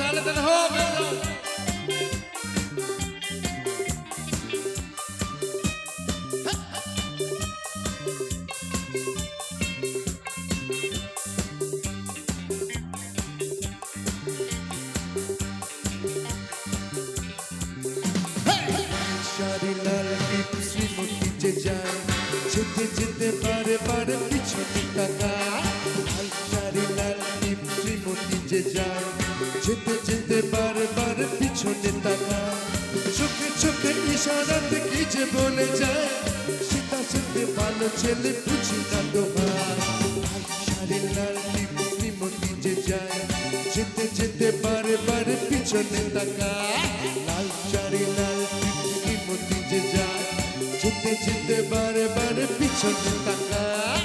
তাহলে তাহলে হোক শাড়ি লাল টিপ শ্রীমতী যে যায় যেতে যেতে বারে বারে পিছনে তাকায় লাল শাড়ি লাল টিপ শ্রীমতী যে যায় যেতে যেতে বারে বারে পিছনে তাকায় চোখে চোখে ইশারাতে কি যে বলে যায় সেটা শুনতে ভালো ছেলে বুঝি না তো ভাই লাল শাড়ি লাল টিপ শ্রীমতী যে যায় যেতে যেতে বারে বারে পিছনে তাকায় লাল শাড়ি লাল শ্রীমতী যে যায় যেতে যেতে বারে বারে পিছনে তাকায়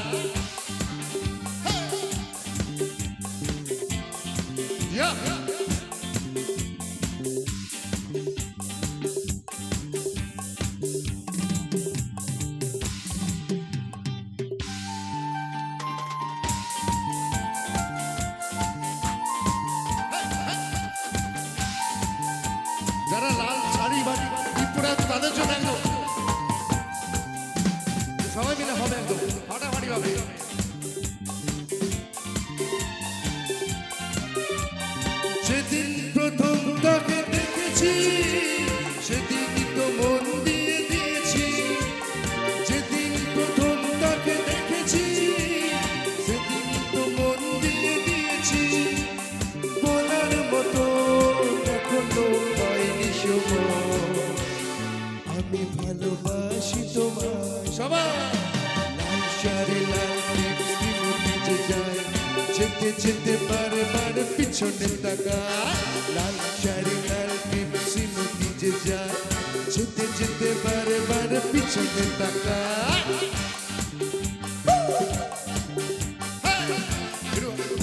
যারা লাল শাড়ি বাড়ি পরে আছে তাদের জন্য একদম সবাই মিলে হবে একদম ফাটাফাটি হবে সেদিন প্রথম তাকে দেখেছি সেদিনই তো মন দিয়ে দিয়েছি যেদিন প্রথম তাকে দেখেছি সেদিনই তো মন দিয়ে দিয়েছি বলার মতো এখনো হয়নি সময় আমি ভালোবাসি তোমায় সবাই লাল শাড়ি লাল টিপ শ্রীমতী যে যায় যেতে যেতে বারে বারে পিছনে তাকায় লাল শাড়ি লাল টিপ শ্রীমতী যে যায় যেতে যেতে বারে বারে পিছনে তাকায়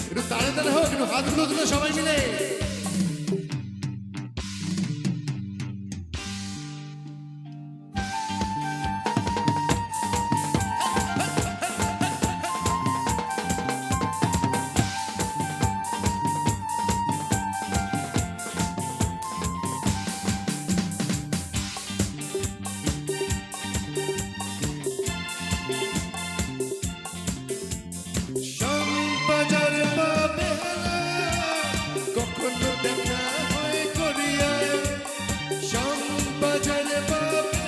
একটু তাড়ে তাড়ে হোক একটু হাতগুলো তুলে সবাই মিলে শ্যামবাজার পাবে কখনো দেখা হয় করিয়ায় শ্যামবাজার পাবে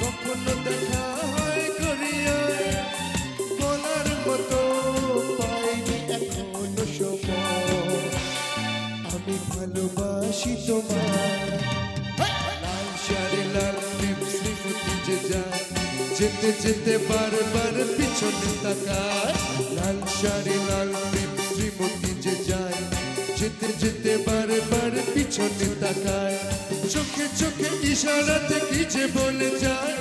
কখনো দেখা হয় করিয়ায় বলার মতো পাইনি এখনো সময় আমি ভালোবাসি তোমায় লাল শাড়ি লাল টিপ শ্রীমতী যে যায় যেতে যেতে বারে বারে পিছনে তাকায় লাল শাড়ি লাল টিপ শ্রীমতী যে যায় যেতে যেতে বারে বারে পিছনে তাকায় চোখে চোখে ইশারাতে কি যে বলে যায়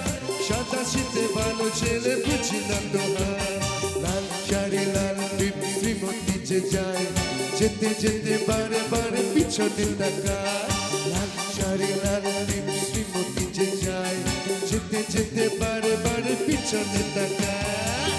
সাদা শীতে ভালো ছেলে বুঝি না তো হয় লাল শাড়ি লাল টিপ শ্রীমতী যে যায় যেতে যেতে বারে বারে পিছনে তাকায় লাল শাড়ি লাল টিপ শ্রীমতী যে যায় যেতে যেতে বারে বারে পিছনে তাকায়